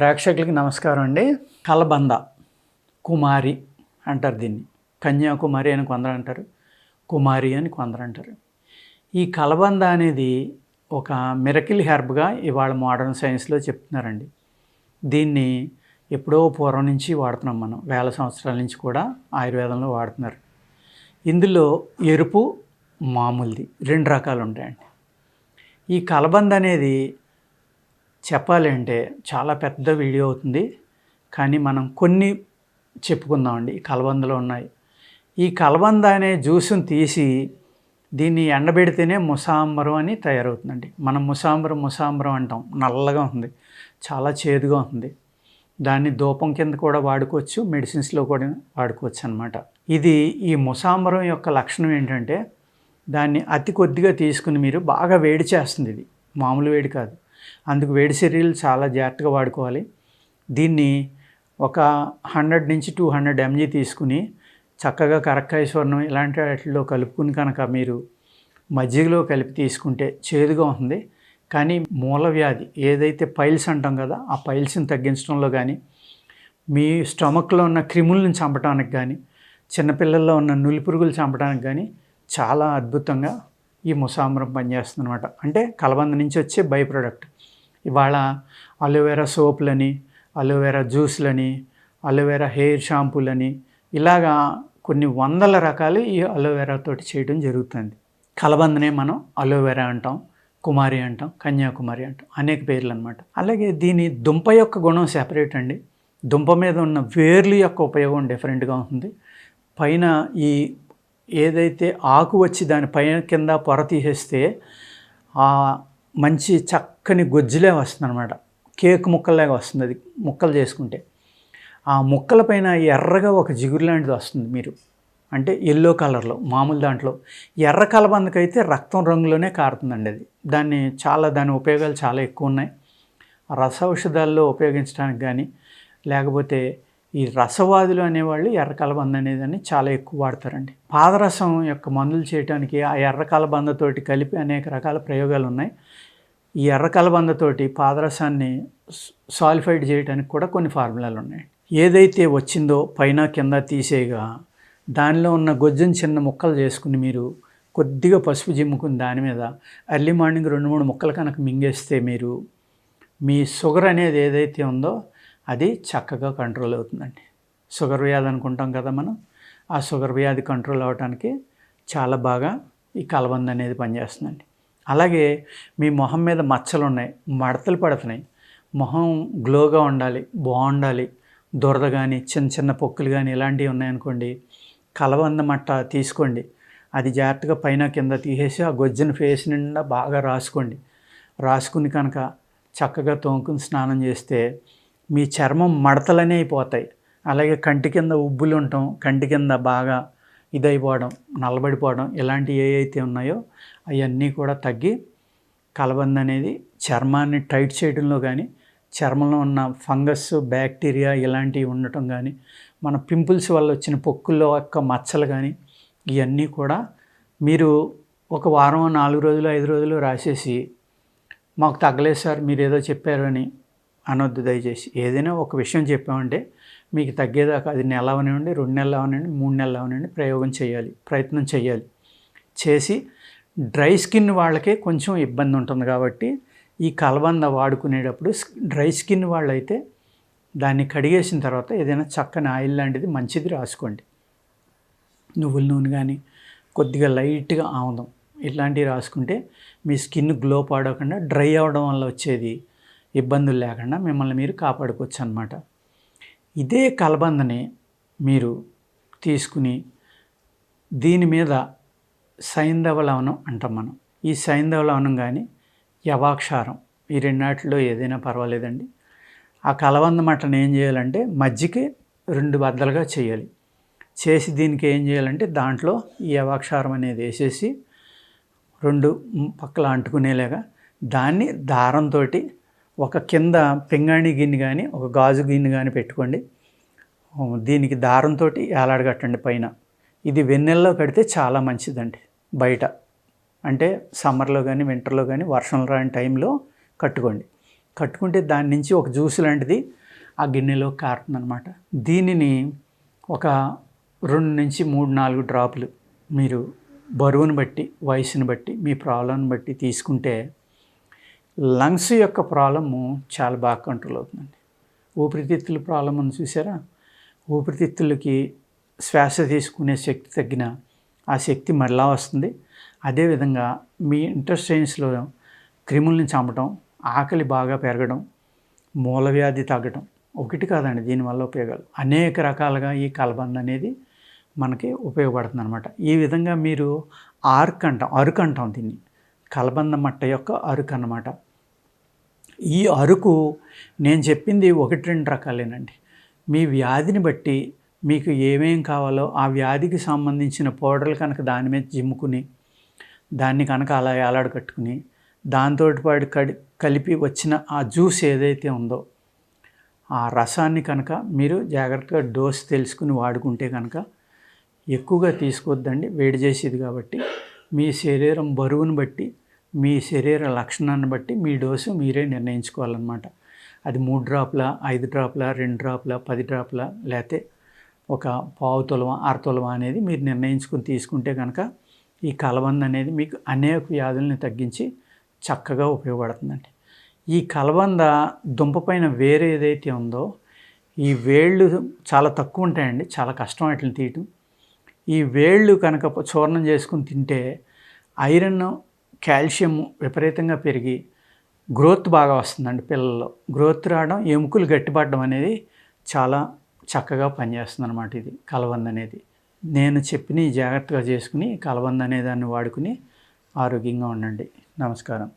ప్రేక్షకులకి నమస్కారం అండి. కలబంద కుమారి అంటారు దీన్ని. కన్యాకుమారి అని కొందరు అంటారు, కుమారి అని కొందరు అంటారు. ఈ కలబంద అనేది ఒక మిరకిల్ హెర్బ్గా ఇవాళ మోడర్న్ సైన్స్లో చెప్తున్నారండి. దీన్ని ఎప్పుడో పూర్వం నుంచి వాడుతున్నాం, మనం వేల సంవత్సరాల నుంచి కూడా ఆయుర్వేదంలో వాడుతున్నారు. ఇందులో ఎరుపు, మామూలుది 2 రకాలు ఉంటాయండి. ఈ కలబంద అనేది చెప్పాలి అంటే చాలా పెద్ద వీడియో అవుతుంది, కానీ మనం కొన్ని చెప్పుకుందామండి. ఈ కలబందలో ఉన్నాయి. ఈ కలబంద అనే జ్యూస్ని తీసి దీన్ని ఎండబెడితేనే ముసాంబరం అని తయారవుతుందండి. మనం ముసాంబరం అంటాం. నల్లగా ఉంది, చాలా చేదుగా ఉంది. దాన్ని ధూపం కింద కూడా వాడుకోవచ్చు, మెడిసిన్స్లో కూడా వాడుకోవచ్చు అన్నమాట. ఈ ముసాంబరం యొక్క లక్షణం ఏంటంటే దాన్ని అతి కొద్దిగా తీసుకుని మీరు బాగా వేడి చేస్తుంది. ఇది మామూలు వేడి కాదు. అందుకు వేడి చర్యలు చాలా జాగ్రత్తగా వాడుకోవాలి. దీన్ని ఒక 100 నుంచి 200 mg తీసుకుని చక్కగా కరక్కాయ స్వర్ణం ఇలాంటి వాటిల్లో కలుపుకుని కనుక మీరు మజ్జిగలో కలిపి తీసుకుంటే చేదుగా ఉంది, కానీ మూల వ్యాధి ఏదైతే పైల్స్ అంటాం కదా, ఆ పైల్స్ని తగ్గించడంలో కానీ, మీ స్టమక్లో ఉన్న క్రిములను చంపడానికి కానీ, చిన్నపిల్లల్లో ఉన్న నులిపురుగులు చంపడానికి కానీ చాలా అద్భుతంగా ఈ ముసాంబరం పనిచేస్తుంది అనమాట. అంటే కలబంద నుంచి వచ్చే బై ప్రోడక్ట్. ఇవాళ అలోవెరా సోపులని, అలోవెరా జ్యూస్లని, అలోవెరా హెయిర్ షాంపూలని, ఇలాగా కొన్ని వందల రకాలు ఈ అలోవెరా తోటి చేయడం జరుగుతుంది. కలబందనే మనం అలోవెరా అంటాం, కుమారి అంటాం, కన్యాకుమారి అంటాం, అనేక పేర్లు అనమాట. అలాగే దీని దుంప యొక్క గుణం సెపరేట్ అండి. దుంప మీద ఉన్న వేర్లు యొక్క ఉపయోగం డిఫరెంట్గా ఉంటుంది. పైన ఈ ఏదైతే ఆకు వచ్చి దాని పైన కింద పొర తీసేస్తే ఆ మంచి చక్కని గొజ్జులే వస్తుంది అనమాట. కేక్ ముక్కల్లాగా వస్తుంది అది ముక్కలు చేసుకుంటే. ఆ ముక్కల పైన ఎర్రగా ఒక జిగురు లాంటిది వస్తుంది. మీరు అంటే ఎల్లో కలర్లో, మామూలు దాంట్లో ఎర్ర కలబందకైతే రక్తం రంగులోనే కారుతుందండి అది. దాని ఉపయోగాలు చాలా ఎక్కువ ఉన్నాయి. రస ఔషధాల్లో ఉపయోగించడానికి కానీ, లేకపోతే ఈ రసవాదులు అనేవాళ్ళు ఎర్ర కలబంద అనేదాన్ని చాలా ఎక్కువ వాడతారండి. పాదరసం యొక్క మందులు చేయడానికి ఆ ఎర్ర కలబందతోటి కలిపి అనేక రకాల ప్రయోగాలు ఉన్నాయి. ఈ ఎర్ర కలబందతోటి పాదరసాన్ని సాలిఫైడ్ చేయడానికి కూడా కొన్ని ఫార్ములాలు ఉన్నాయి. ఏదైతే వచ్చిందో పైన కింద తీసేయగా దానిలో ఉన్న గొజ్జుని చిన్న ముక్కలు చేసుకుని మీరు కొద్దిగా పసుపు జిమ్ముకుని దాని మీద ఎర్లీ మార్నింగ్ 2-3 ముక్కలు కనుక మింగేస్తే మీరు మీ షుగర్ అనేది ఏదైతే ఉందో అది చక్కగా కంట్రోల్ అవుతుందండి. షుగర్ వ్యాధి అనుకుంటాం కదా మనం, ఆ షుగర్ వ్యాధి కంట్రోల్ అవ్వడానికి చాలా బాగా ఈ కలబంద అనేది పనిచేస్తుందండి. అలాగే మీ మొహం మీద మచ్చలు ఉన్నాయి, మడతలు పడుతున్నాయి, మొహం గ్లోగా ఉండాలి, బాగుండాలి, దురద కానీ చిన్న చిన్న పొక్కులు కానీ ఇలాంటివి ఉన్నాయనుకోండి, కలబంద మట్ట తీసుకోండి. అది జాగ్రత్తగా పైన కింద తీసేసి ఆ గొజ్జుని ఫేస్ నిండా బాగా రాసుకుని కనుక చక్కగా తోముకుని స్నానం చేస్తే మీ చర్మం మడతలనే అయిపోతాయి. అలాగే కంటి కింద ఉబ్బులు ఉండటం, కంటి కింద బాగా ఇదైపోవడం, నల్లబడిపోవడం, ఇలాంటివి ఏవైతే ఉన్నాయో అవన్నీ కూడా తగ్గి కలబంద అనేది చర్మాన్ని టైట్ చేయడంలో కానీ, చర్మంలో ఉన్న ఫంగస్, బ్యాక్టీరియా ఇలాంటివి ఉండటం కానీ, మన పింపుల్స్ వల్ల వచ్చిన పొక్కుల్లో యొక్క మచ్చలు కానీ, ఇవన్నీ కూడా మీరు ఒక వారం, 4 రోజులు, 5 రోజులు రాసేసి మాకు తగ్గలేదు సార్ మీరు ఏదో చెప్పారు అని అనొద్దు దయచేసి. ఏదైనా ఒక విషయం చెప్పామంటే మీకు తగ్గేదాకా అది నెల అవనివ్వండి, 2 నెలలు అవనివ్వండి, 3 నెలలు అవనివ్వండి ప్రయత్నం చేయాలి. చేసి డ్రై స్కిన్ వాళ్ళకే కొంచెం ఇబ్బంది ఉంటుంది కాబట్టి ఈ కలబంద వాడుకునేటప్పుడు డ్రై స్కిన్ వాళ్ళైతే దాన్ని కడిగేసిన తర్వాత ఏదైనా చక్కని ఆయిల్ లాంటిది మంచిది రాసుకోండి. నువ్వుల నూనె కానీ, కొద్దిగా లైట్గా ఆముదం ఇట్లాంటివి రాసుకుంటే మీ స్కిన్ గ్లో పాడకుండా డ్రై అవ్వడం వల్ల వచ్చేది ఇబ్బందులు లేకుండా మిమ్మల్ని మీరు కాపాడుకోవచ్చు అన్నమాట. ఇదే కలబందని మీరు తీసుకుని దీని మీద సైంధవ లవణం అంటాం మనం. ఈ సైంధవ లవణం కానీ యవాక్షారం ఈ రెండాటిలో ఏదైనా పర్వాలేదండి. ఆ కలబంద మట్టను ఏం చేయాలంటే మజ్జిగ 2 బద్దలుగా చేయాలి. చేసి దీనికి ఏం చేయాలంటే దాంట్లో ఈ యవాక్షారం అనేది వేసేసి 2 పక్కల అంటుకునేలాగా దాన్ని దారంతో ఒక కింద పింగాణి గిన్నె కానీ, ఒక గాజు గిన్నె కానీ పెట్టుకోండి. దీనికి దారంతో ఏలాడగట్టండి పైన. ఇది వెన్నెల్లో కడితే చాలా మంచిదండి. బయట అంటే సమ్మర్లో కానీ, వింటర్లో కానీ, వర్షం రాని టైంలో కట్టుకోండి. కట్టుకుంటే దాని నుంచి ఒక జ్యూస్ లాంటిది ఆ గిన్నెలో కారుతుందనమాట. దీనిని ఒక 2 నుంచి 3, 4 డ్రాపులు మీరు బరువును బట్టి, వయసుని బట్టి, మీ ప్రాబ్లంని బట్టి తీసుకుంటే లంగ్స్ యొక్క ప్రాబ్లము చాలా బాగా కంట్రోల్ అవుతుందండి. ఊపిరితిత్తుల ప్రాబ్లం అని చూసారా? ఊపిరితిత్తులకి శ్వాస తీసుకునే శక్తి తగ్గిన ఆ శక్తి మరలా వస్తుంది. అదేవిధంగా మీ ఇంటెస్టైన్స్లో క్రిములను చంపడం, ఆకలి బాగా పెరగడం, మూలవ్యాధి తగ్గడం ఒకటి కాదండి దీనివల్ల ఉపయోగాలు. అనేక రకాలుగా ఈ కలబంద అనేది మనకి ఉపయోగపడుతుంది అనమాట. ఈ విధంగా మీరు అరుకు అంటాం దీన్ని. కలబంద మట్ట యొక్క అరుకు అన్నమాట. ఈ అరుకు నేను చెప్పింది 1-2 రకాలేనండి. మీ వ్యాధిని బట్టి మీకు ఏమేం కావాలో ఆ వ్యాధికి సంబంధించిన పౌడర్లు కనుక దాని మీద జిమ్ముకుని, దాన్ని కనుక అలా ఏలాడ కట్టుకుని, దాంతో పాటు కలిపి వచ్చిన ఆ జ్యూస్ ఏదైతే ఉందో ఆ రసాన్ని కనుక మీరు జాగ్రత్తగా డోస్ తెలుసుకుని వాడుకుంటే కనుక ఎక్కువగా తీసుకోవద్దండి. వేడి చేసేది కాబట్టి మీ శరీరం బరువును బట్టి, మీ శరీర లక్షణాన్ని బట్టి మీ డోసు మీరే నిర్ణయించుకోవాలన్నమాట. అది 3 డ్రాపుల, 5 డ్రాపుల, 2 డ్రాపుల, 10 డ్రాపుల, లేకపోతే ఒక పావు తులమా, అర తులమా అనేది మీరు నిర్ణయించుకుని తీసుకుంటే కనుక ఈ కలబంద అనేది మీకు అనేక వ్యాధుల్ని తగ్గించి చక్కగా ఉపయోగపడుతుందండి. ఈ కలబంద దుంప పైన వేరు ఏదైతే ఉందో ఈ వేళ్ళు చాలా తక్కువ ఉంటాయండి. చాలా కష్టం వాటిని తీయటం. ఈ వేళ్ళు కనుక చూర్ణం చేసుకుని తింటే ఐరన్, కాల్షియం విపరీతంగా పెరిగి గ్రోత్ బాగా వస్తుందండి పిల్లల్లో. గ్రోత్ రావడం, ఎముకలు గట్టిపడడం అనేది చాలా చక్కగా పనిచేస్తుంది అనమాట ఇది కలబంద అనేది. నేను చెప్పిన జాగ్రత్తగా చేసుకుని కలబంద అనే దాన్ని వాడుకుని ఆరోగ్యంగా ఉండండి. నమస్కారం.